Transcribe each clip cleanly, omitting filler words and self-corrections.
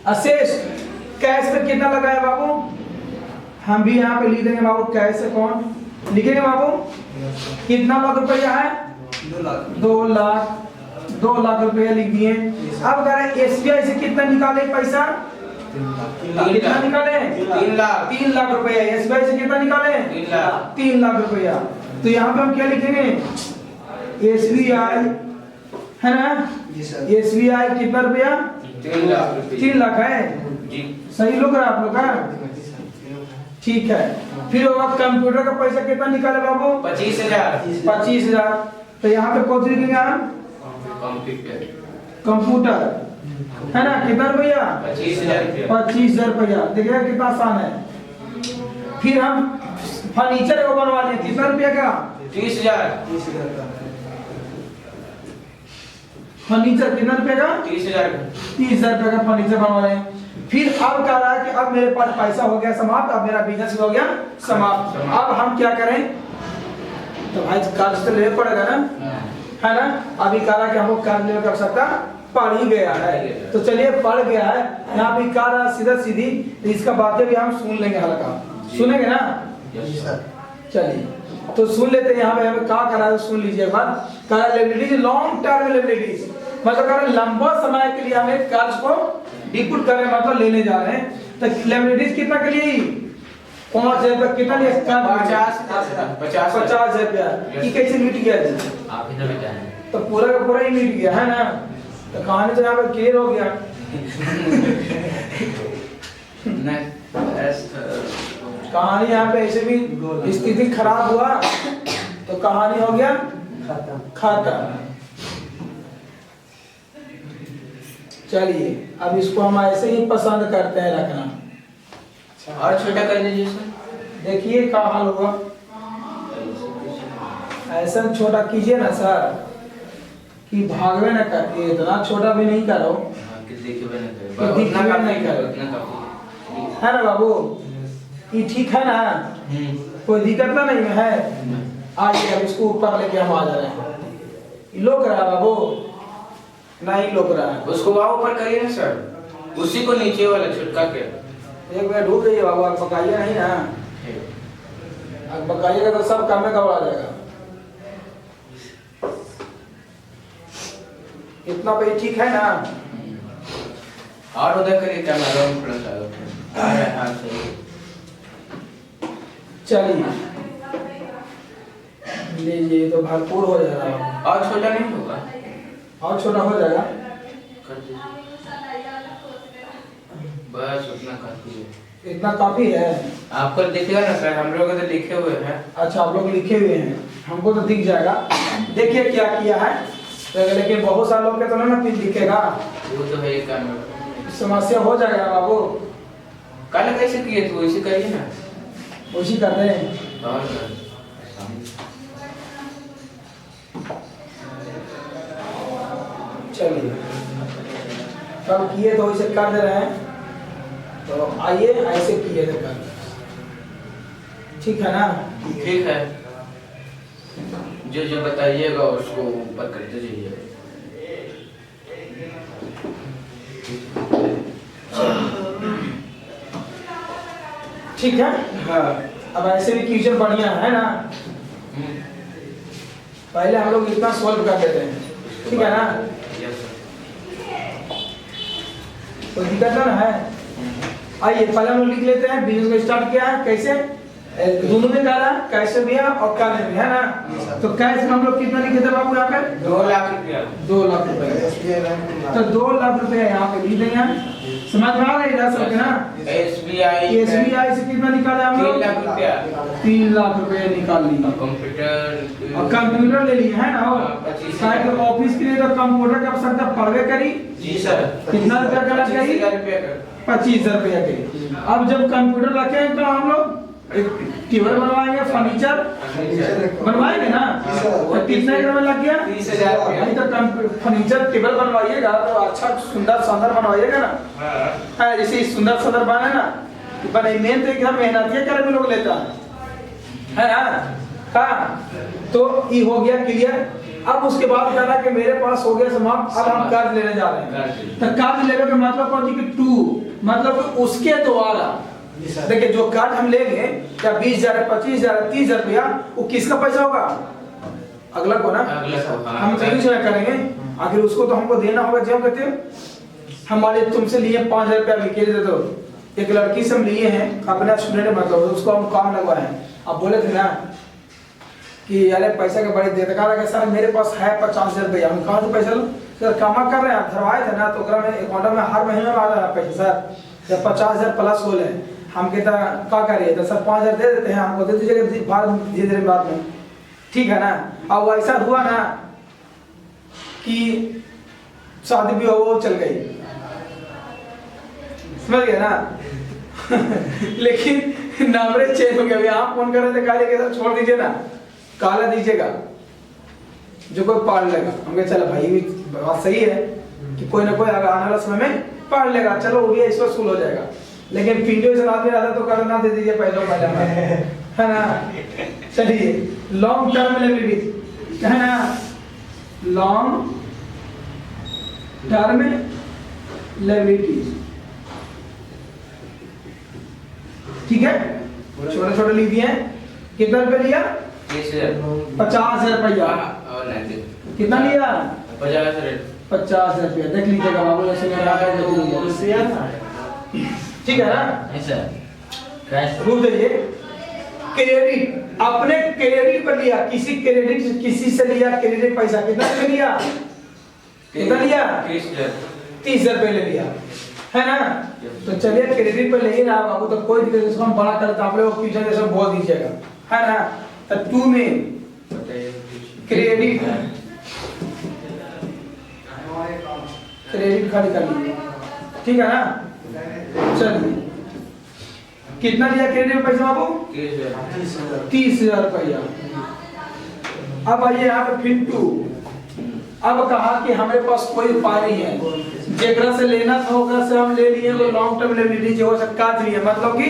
अशेष कैश पे कितना लगाया बाबू? हम भी यहाँ पे लिख देंगे बाबू, कैश अकाउंट लिखेंगे बाबू। कितना लाख रुपया है? 2 लाख रुपया लिख दिए। अब कह रहे एसबीआई से कितना निकाले पैसा? कितना निकाले? 3 लाख रुपया। एसबीआई से कितना निकाले? 3 लाख रुपया। तो यहाँ पे हम क्या लिखेंगे? एसबीआई है ना, एसबीआई कितना रुपया? 3 लाख है। सही लोग आप लोग का? ठीक है। फिर होगा कंप्यूटर का पैसा कितना निकाले बाबू? 25,000। तो यहाँ पे कौन सी लिखेंगे हम? कंप्यूटर है ना, कितना रुपया? 25,000 रुपया। देखिए कितना आसान है। फिर हम फर्नीचर को बनवा लें, कितना रुपया का? 30,000। फर्नीचर कितना रुपए का? 30,000। 30,000 रुपए का फर्नीचर बनवा रहे हैं। फिर अब कह रहा है कि अब मेरे पास पैसा हो गया समाप्त, अब मेरा बिजनेस हो गया समाप्त। अब हम क्या करें? तो भाई कार्य तो लेना पड़ेगा ना, है ना। अभी कह रहा कि हमको कार्य लेने की आवश्यकता पड़ ही गया है, तो चलिए पड़ गया है। यहाँ भी कह रहा सीधा सीधी, इसका बातें भी हम सुन लेंगे, हल्का सुनेंगे ना। चलिए तो सुन लेते हैं। यहाँ पे हमें क्या करा है सुन लीजिए एक बार। कह रहा लायबिलिटीज लॉन्ग टर्म लायबिलिटीज, मतलब कह रहा लंबा समय के लिए हमें कर्ज को डिपुट कर रहे हैं, मतलब लेने जा रहे हैं। तो लायबिलिटीज कितना के लिए? 5,000 रुपया। कितना लिया? 50,000 रुपया। ये कैसे मिट गया? आप ही ना बताएं। तो पूरा का पूरा ही मिट गया है ना। तो कहानी तो यहाँ पे क्लियर हो गया। कहानी यहाँ पे ऐसे भी स्थिति खराब हुआ तो कहानी हो गया खत्म। चलिए अब इसको हम ऐसे ही पसंद करते हैं रखना। और छोटा कर दीजिए सर। देखिए क्या हाल हुआ, ऐसा छोटा कीजिए ना सर कि भागवे न कर। इतना छोटा भी नहीं करो, है ना बाबू। ये ठीक है ना, कोई दिक्कत ना नहीं है। आइए अब इसको ऊपर लेके हम आ जा रहे हैं। लोक रहा है बाबू, नहीं लोक रहा है। उसको वहाँ ऊपर करिए ना सर, उसी को नीचे वाला छुटका के। एक मिनट रुक जाइए बाबू, आप पकाइए नहीं ना। अब पकाइएगा तो सब काम में गड़बड़ा जाएगा। इतना पे ठीक है ना। और उधर करिए कैमरा थोड़ा सा। चलिए लीजिए, तो भरपूर हो जाएगा। और छोटा नहीं होगा? और छोटा हो जाएगा। कर दीजिए बस, उतना काफी है। इतना काफी है आपको दिखेगा ना सर, हम लोग तो लिखे हुए हैं। अच्छा आप लोग लिखे हुए हैं, हमको तो दिख जाएगा। देखिए क्या किया है, लेकिन बहुत सारे लोग के तो ना फिर दिखेगा। वो तो है काम, समस्या हो जाएगा बाबू। कल कैसे किए थे वैसे करिए ना। उसी कर रहे हैं। और चलिए कब किए तो इसे कर दे रहे हैं। तो आइए ऐसे किए थे कर, ठीक है ना। ठीक है, जो जो बताइएगा उसको ऊपर करते जाइए। ठीक है हाँ। अब ऐसे भी क्वेश्चन बढ़िया है ना। पहले हम लोग इतना सॉल्व कर देते हैं, ठीक है ना। कोई दिक्कत ना है। आइए पहले हम लोग लिख लेते हैं बिजनेस को स्टार्ट किया है कैसे, दोनों में करा कैसे भी है और काले में, है ना। तो कैश में हम लोग कितना लिखे थे बाबू यहाँ पे? 2 लाख रुपया। 2 लाख रुपए। तो 2 लाख रुपया यहाँ पे लिख देंगे। समझ में आ रहा है इधर से ना। एसबीआई से कितना निकाला हम लोग? 3 लाख रुपया। 3 लाख रुपए निकाल लिए। कंप्यूटर और कंप्यूटर ले लिए है ना। शायद ऑफिस के लिए तो कंप्यूटर की आवश्यकता पड़वे करी। जी सर। कितना रुपया का लग गई? 25,000 रुपया के। अब जब कंप्यूटर रखे तो हम लोग एक टेबल बनवाएंगे, फर्नीचर बनवाएंगे ना। तो कितने में लग गया? 30,000 रुपया। तो फर्नीचर टेबल बनवाइएगा तो अच्छा सुंदर शानदार बनवाइएगा ना। हाँ जैसे सुंदर शानदार बने ना, बने मेन तो एकदम मेहनत करे भी लोग लेता है ना। हाँ तो ये हो गया क्लियर। अब उसके बाद कह रहा कि मेरे पास हो गया समाप्त, अब हम कर्ज लेने जा रहे हैं। तो कर्ज लेने का मतलब कौन सी कि टू, मतलब उसके द्वारा। देखिए जो कर्ज हम लेंगे या 20,000 25,000 30,000 रुपया, वो किसका पैसा होगा? अगला को ना, हम सही से करेंगे। आखिर उसको तो हमको देना होगा। जो कहते हैं हमारे तुमसे लिए 5,000 रुपया अभी दे दो, एक लड़की से हम लिए हैं अपना स्टूडेंट, मतलब उसको हम काम लगवाए हैं। अब बोले थे ना कि अरे पैसा के बड़े देते, कहा सर मेरे पास है 50,000 रुपया। हम कहाँ से पैसा लो सर, कामा कर रहे हैं, धरवाए थे ना, तो में अकाउंट में हर महीने में आ रहा है पैसा सर, जब 50,000 प्लस हो ले। हम कहता क्या करिए, तो सर 5,000 दे देते हैं, हमको दे दीजिएगा बाद धीरे धीरे बाद में, ठीक है ना। अब वैसा हुआ ना कि शादी भी हो चल गई, समझ गए ना। लेकिन नंबर चेंज हो गया। आप फोन कर रहे थे, काले के छोड़ दीजिए ना, काला दीजिएगा जो कोई पढ़ लेगा। हम चलो भाई भी बात सही है कि कोई ना कोई आने वाला समय में पढ़ लेगा, चलो वो भी इस वक्त हो जाएगा। लेकिन वीडियो से आदमी रहता तो काला ना दे दीजिए पहले है ना। चलिए लॉन्ग टर्म लायबिलिटी है ना, लॉन्ग टर्म लायबिलिटी, ठीक है। छोटे छोटे लिख दिए। कितना रुपये लिया? 50,000 रुपया। कितना लिया? 50,000 रुपया। देख लीजिएगा बाबू, ठीक है ना। रूल देखिए, क्रेडिट अपने क्रेडिट पर लिया, किसी से लिया क्रेडिट पैसा, कितना पे लिया? कितना लिया? 30,000 रुपये ले लिया, है ना। तो चलिए क्रेडिट पे ले ही रहा बाबू, तो कोई दिक्कत नहीं, हम बड़ा करते आप लोग फ्यूचर जैसे बोल दीजिएगा, है ना। तो 2 में क्रेडिट खाली कर लीजिए, ठीक है ना। चलिए कितना लिया क्रेडिट पैसा बाबू? 30,000 रुपया। अब आइए यहाँ पे फिर 2। अब कहा कि हमारे पास कोई उपाय नहीं है, जेकरा से लेना था ओकरा से हम ले लिए, कोई लॉन्ग टर्म लायबिलिटी हो सकता नहीं है, मतलब कि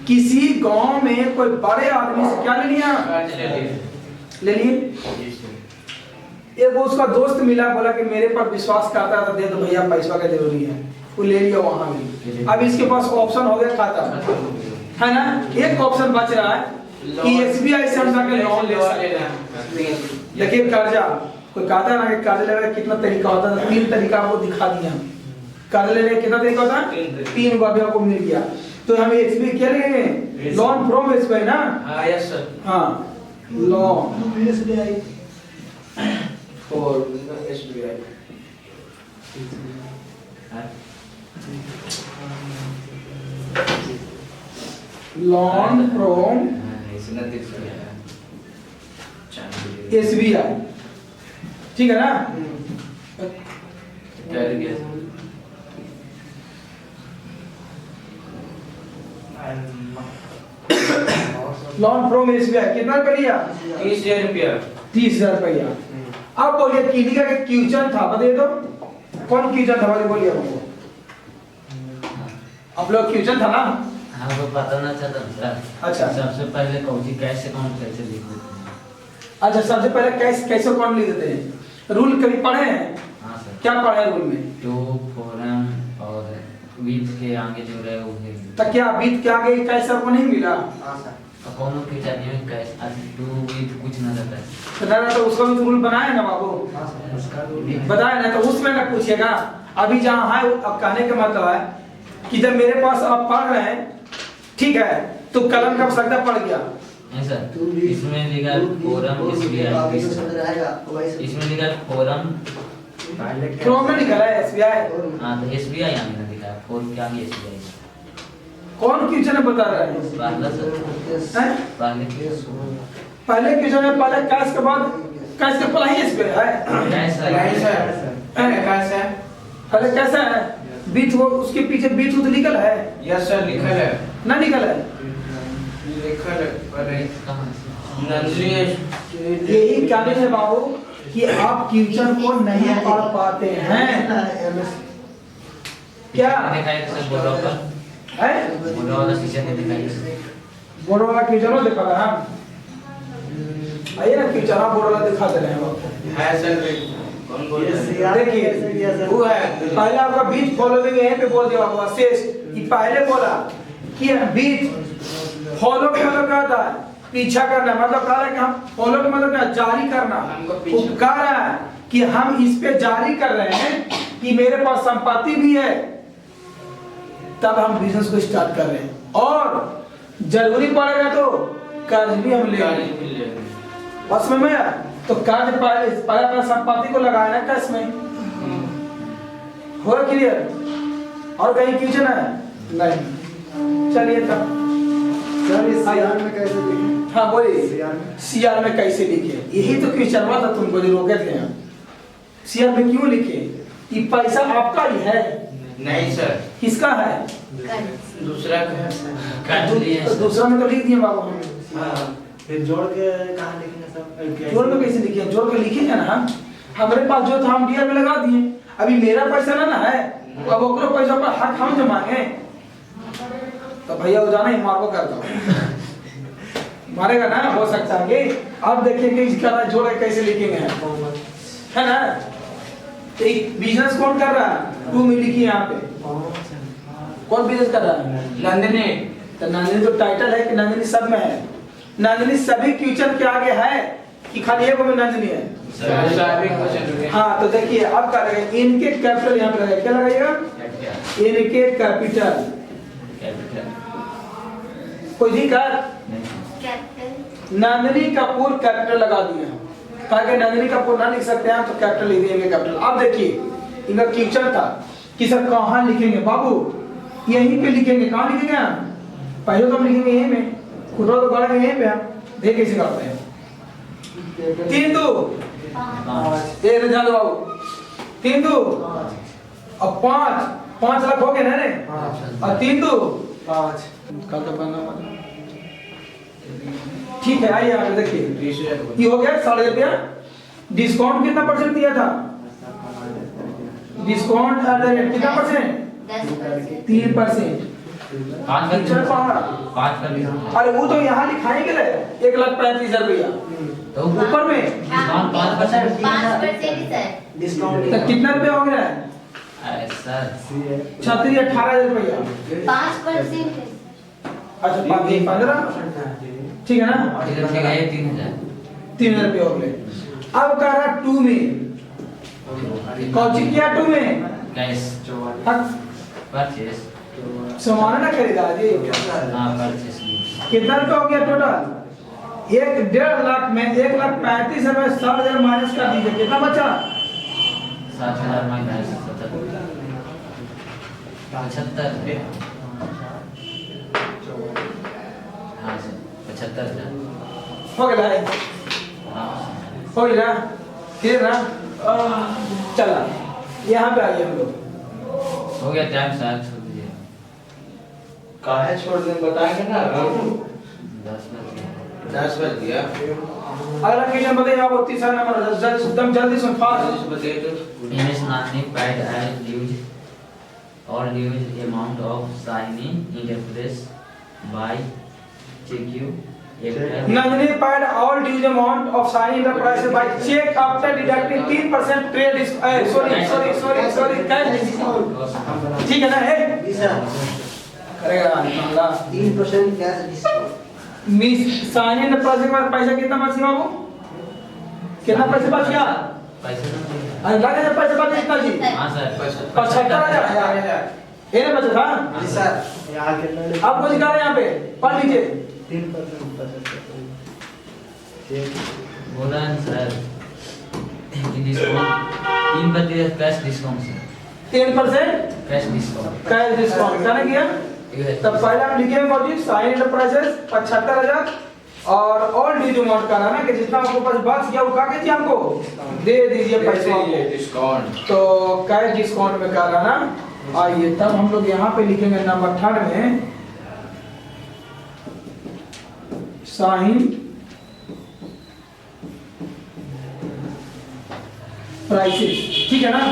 किसी गांव में कोई बड़े आदमी से क्या ले लिया? ले लिए। एक उसका दोस्त मिला, बोला कि मेरे पर विश्वास करता था, दे दो भैया पैसा का जरूरी है, वो ले लिया वहां भी। अब इसके पास ऑप्शन हो गया खाता, है ना। एक ऑप्शन बच रहा है कि एसबीआई से हम जाके लोन ले सकते हैं। देखिए कर्जा, कोई कहता है ना कि कर्ज लेने का कितना तरीका होता है, 3 तरीका आपको दिखा दिया। कर्ज लेने का कितना तरीका होता है? 3 बार आपको मिल गया। तो हम एसबीआई क्या लेंगे? लोन फ्रॉम एसबीआई ना। हाँ यस सर। हाँ लोन एसबीआई और एसबीआई लोन फ्रॉम एसबीआई, ठीक है ना। लोन फ्रॉम एसबीआई कितना रुपया लिया? 30,000 रुपया। 30,000 रुपया। अब बोलिए किनी का क्वेश्चन था, बता दो कौन क्वेश्चन था, बोलिए हमको। आप लोग क्वेश्चन था ना? हमको पता ना चला सर। अच्छा सबसे पहले कौची कैश अकाउंट कैसे लिख देते हैं? अच्छा सबसे पहले कैसे अकाउंट लिख देते हैं? रूल कभी पढ़े हैं? हाँ सर। क्या पढ़े हैं रूल में? टू फॉरम और विथ के आगे जो रहे वो है। तो क्या विथ के आगे कैसे आपको नहीं मिला? हाँ सर। अकाउंट के चाहिए कैश टू विथ कुछ ना रहता है। तो ना तो उसका भी रूल बनाया ना बाबू, बताया ना, तो उसमें ना पूछेगा। अभी जहाँ है अब कहने का मतलब है कि जब मेरे पास आप पढ़ रहे हैं, ठीक है, तो कलम का सकता पड़ गया। नहीं सर, इसमें लिखा फॉरम एसबीआई, इसमें लिखा फॉरम फ्रॉम में निकला है एसबीआई। हाँ तो एसबीआई आगे ना लिखा है, फॉरम के आगे एसबीआई। कौन क्वेश्चन बता रहा है? पहला सर। हैं? पहले क्वेश्चन में पहले कैश के बाद कैश के पहले ही एसबीआई है। कैसा है? पहले कैसा है? बीच वो उसके पीछे बीच तो निकल है। यस सर लिखा है। ना निकल है? लिखा है पर नंदली यही कहने है बाबू कि आप क्वेश्चन को नहीं पढ़ पाते हैं। क्या दिखाइए सर बोर्ड पर है? बोर्ड वाला शीशे में दिखाइए। बोर्ड वाला क्वेश्चन हो देखा है। आइए ना कि चना बोर्ड वाला दिखा दे रहे हैं आपको। है सर कौन बोल रहे हैं? देखिए वो है पहले आपका बीच फॉलोइंग यहीं पे बोल दिया आपको शेष कि पहले बोला कि बीच फॉलो का मतलब क्या होता है पीछा करना मतलब कह रहा है कि हम फॉलो का मतलब क्या जारी करना वो कह रहा है कि हम इस पे जारी कर रहे हैं कि मेरे पास संपत्ति भी है तब हम बिजनेस को स्टार्ट कर रहे हैं और जरूरी पड़ेगा तो कर्ज भी हम लेंगे बस में तो कर्ज पहले अपना संपत्ति को लगाया ना कैश में हो क्लियर और कहीं क्वेश्चन है नहीं चलिए तब सीआर में कैसे लिखें? हाँ बोलिए सीआर में सीआर में कैसे लिखे यही तो क्वेश्चन हुआ था तुमको जो रोके थे हम सीआर में क्यों लिखे ये पैसा आपका ही है नहीं सर किसका है दूसरा का है सर। तो दूसरा में तो लिख दिए बाबू हम फिर जोड़ के कहाँ लिखेंगे सब? जोड़ में कैसे लिखे जोड़ के लिखेंगे ना हम हमारे पास जो था हम डीआर में लगा दिए अभी मेरा पैसा ना है अब ओकरो पैसा पर हक हम जमाएंगे तो भैया वो जाना ही मारबो कर दो मारेगा ना हो सकता है कि अब देखिए कि इसका ना जोड़ के कैसे लिखेंगे है ना एक बिजनेस कौन कर रहा है टू में लिखिए यहाँ पे कौन बिजनेस कर रहा है नंदिनी तो नंदिनी तो टाइटल है कि नंदिनी सब में है नंदिनी सभी क्वेश्चन के आगे है कि खाली एक में नंदिनी है हाँ तो देखिए अब क्या लगेगा इनके कैपिटल यहाँ पे लगेगा क्या लगाइएगा इनके कैपिटल कोई दिक्कत नंदिनी कपूर कैपिटल लगा दिए हम ताकि नंदिनी कपूर ना लिख सकते हैं तो कैपिटल लिख देंगे कैपिटल अब देखिए इनका क्वेश्चन था कि सर कहाँ लिखेंगे बाबू यहीं पे लिखेंगे कहाँ लिखेंगे हम पहले तो हम लिखेंगे यहीं में खुद तो गढ़ यहीं पे हम देख कैसे करते हैं 3 2 एक ध्यान दो बाबू 3 2 अब 5 लाख हो गए ना रे और 3 2 5 कल तो बनना वाला ठीक है आइए आप देखिए ये हो गया 7,500 रुपया डिस्काउंट कितना परसेंट दिया था डिस्काउंट कितना परसेंट 3% 5 अरे वो तो यहाँ लिखाई के लिए 1,35,000 रुपया तो ऊपर में डिस्काउंट तो कितना रुपया हो गया है सर 36,000 रुपया 5% अच्छा 15 ठीक है ना ठीक है 3,000 3,000 रुपया हो गए अब कह रहा 2 में कौन सी किया 2 में कैश हक परचेस सामान ना खरीदा जी हाँ परचेस कितना रुपया हो गया टोटल 1.5 लाख में 1,35,000 में 7,000 माइनस कर दीजिए कितना बचा 7,000 माइनस 75 हाँ सर 75,000 हो गया हो गया फिर ना चला यहाँ पे आइए हम लोग हो गया टाइम सर छोड़ दीजिए काहे छोड़ दें बताएंगे ना 10 10 बज गया अगला क्वेश्चन बताइए आप 3 नंबर एकदम जल्दी सुन फास्ट बताइए तो Ms. Nandini paid all dues amount of signing enterprise by check. Nandini paid all dues amount of signing enterprise by check after deducting 3% trade sorry cash discount ठीक है ना है करेगा इंशाल्लाह 3% कैश डिस्काउंट मिस साइन एंटरप्राइज के बाद पैसा कितना बच गया बाबू कितना पैसा बच गया पैसा अंदाजा से पैसा बच कितना जी हाँ सर 75,000 ये ना बचा था जी सर यहाँ कितना आप कुछ कह रहे हैं यहाँ पे पढ़ लीजिए 3% बोला सर कि discount 3% cash discount sir 3% cash discount cash discount क्या किया तब पहले हम लिखे हैं साइन एंटरप्राइजेस 75,000 और ऑल ड्यू अमाउंट का ना कि जितना आपको पास बच गया वो क्या कहती हमको दे दीजिए पैसा हमको डिस्काउंट तो कैश डिस्काउंट में कह रहा ना आइए तब हम लोग यहाँ पे लिखेंगे नंबर 3 में साइन प्राइसेस ठीक है ना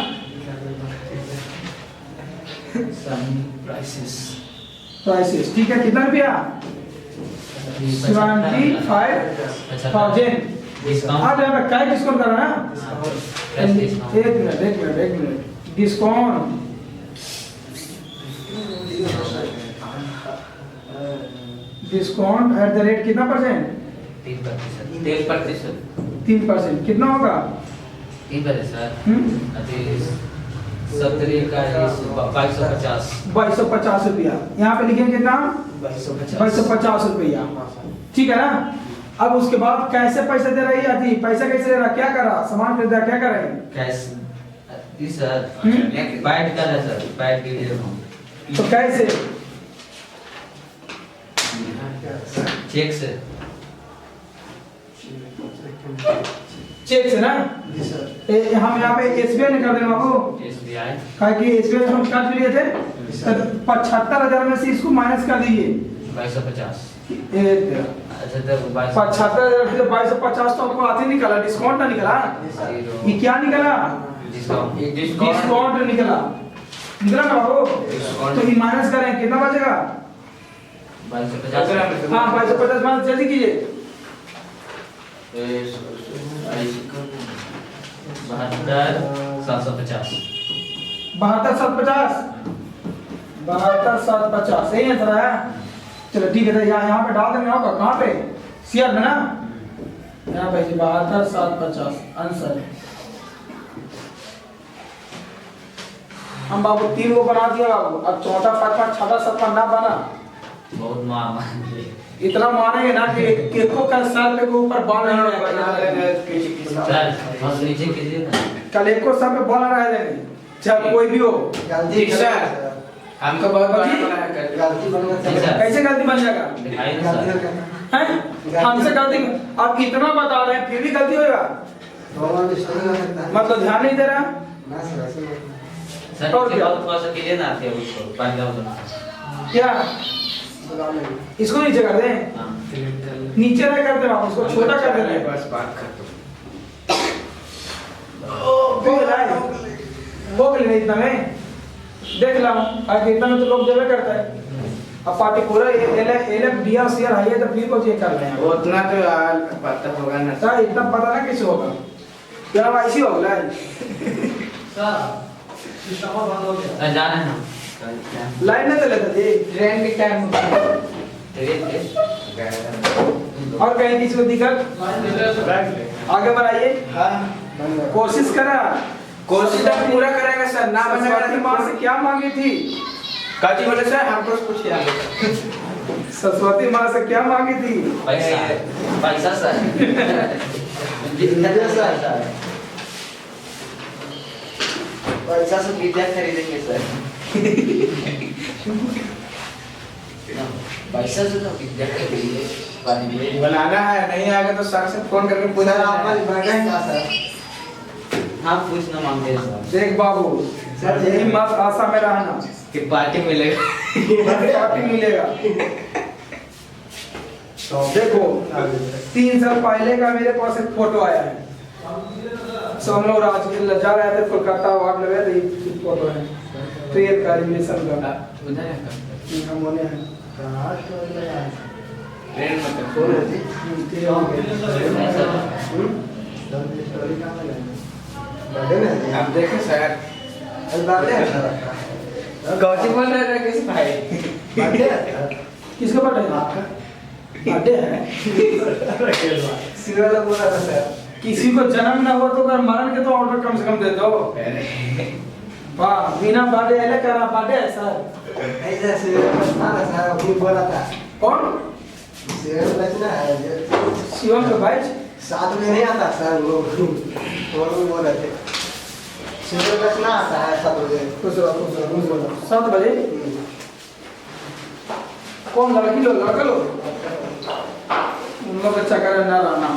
प्राइसेस ठीक है कितना रुपया 75,000 डिस्काउंट आप यहाँ पे क्या डिस्काउंट कर रहे हैं ना? कैश डिस्काउंट एक minute discount discount at the rate कितना परसेंट? 3%। 3%। कितना होगा? 3%। अभी 17 का 2250। 2250 रुपया। यहाँ पे लिखेंगे कितना? 2250 रुपया। ठीक है ना? अब उसके बाद कैसे पैसे दे रही है? पैसा कैसे दे रहा? क्या कर रहा? सामान खरीदा, क्या कर रहे हैं? कैश जी सर, पैड का है सर, पैड के लिए हम तो कैसे? चेक से। चेक से ना? हम यहाँ पे एसबीआई निकाल देंगे बाबू। SBI कहा कि एसबीआई हम काट लिए थे, 75,000 में से इसको माइनस कर दीजिए। 2250। ए, अच्छा तो 75,000 2250 तो आपको आते ही निकला, डिस्काउंट ना निकला। ये क्या निकला? डिस्काउंट निकला ना बाबू। तो ये माइनस करें कितना बचेगा? 2250। हाँ 2250 माइनस जल्दी कीजिए। 72,750। 72,750। 72,750 सही आंसर है। चलो ठीक है, तो यहाँ पे डाल देंगे होगा कहाँ पे? सीआर में ना? यहाँ पे 72,750 आंसर है। हम बाबू 3 को बना दिया बाबू। अब चौथा पांचवा छठा सातवां ना बना। बहुत मार इतना मारेंगे ना कि केको का सर पे के ऊपर बाल नहीं रहेगा। सर बस नीचे कीजिए ना। कल एको सर पे बाल रह जाएंगे, चाहे कोई भी हो। ठीक सर, हमको बहुत बड़ा बनाया कर। गलती बन गया। कैसे गलती बन जाएगा? दिखाई ना सर। हैं? हमसे गलती आप इतना बता रहे हैं फिर भी गलती होगा? मतलब ध्यान नहीं दे रहा। सर और नीचे क्या? बहुत थोड़ा सा कीजिए ना आते उसको पानी का क्या इसको नीचे कर दें? हां नीचे ना कर दें, आप उसको छोटा कर दे रहे हैं। बस बात कर दो। हो गई नहीं इतना में देख ला। आगे इतना में तो लोग देवे करता है। अब पार्टी पूरा एलएफ डीआर सीआर हाई है तो फिर को चेक कर रहे हैं। उतना तो पता होगा ना सर इतना पता ना कैसे होगा? क्या वाइसी हो गया सर सिस्टम बंद हो गया। जाना है ना लाइन नहीं लेते थे ट्रेन की टाइम ट्रेन और कहीं किसी को दिक्कत आगे बढ़ाइए। हाँ कोशिश करा। कोशिश तो पूरा करेंगे सर। ना बनेगा सरस्वती माँ से क्या मांगी थी? काजी बोले सर हमको कुछ याद सरस्वती माँ से क्या मांगी थी? पैसा सर पैसा से विद्या खरीदेंगे सर। पैसा से तो विद्या खरीदेंगे। बनाना है, नहीं आएगा तो सर से फोन करके पूछना सर आप है। बढ़ेगा सर। हाँ पूछना मांगते हैं सर। देख बाबू सर, यही मत आशा में रहना कि पार्टी मिलेगा। पार्टी मिलेगा। तो देखो 3 साल पहले का मेरे पास एक फोटो आया है। सब हम लोग राजगीर जा रहे थे, कोलकाता वार्ड लगे थे। ये फोटो है ट्रेन का एनिमेशन का। उधर है हम होने हैं ट्रेन में कौन है जी? बर्थडे में है आप देखें सर। जी। बर्थडे है सर। गौजी बोल रहे थे किस भाई? बर्थडे है सर। किसका बर्थडे है? आपका बर्थडे है। सीरियल बोला था सर। किसी को जन्म ना हो तो अगर मरण के तो ऑर्डर कम से कम दे दो। वाह बिना बर्थडे है करा बर्थडे है सर। ऐसा सीरियल बचना ना सर, अभी बोला था। कौन? सीरियल बचना है। शिवम का भाई साथ में नहीं आता सर वो लोग बोल रहे थे सीरियल बचना आता है 7 बजे। खुश रहो 7 बजे। कौन लड़की लो लड़का लो? उन लोग अच्छा करे ना रहना।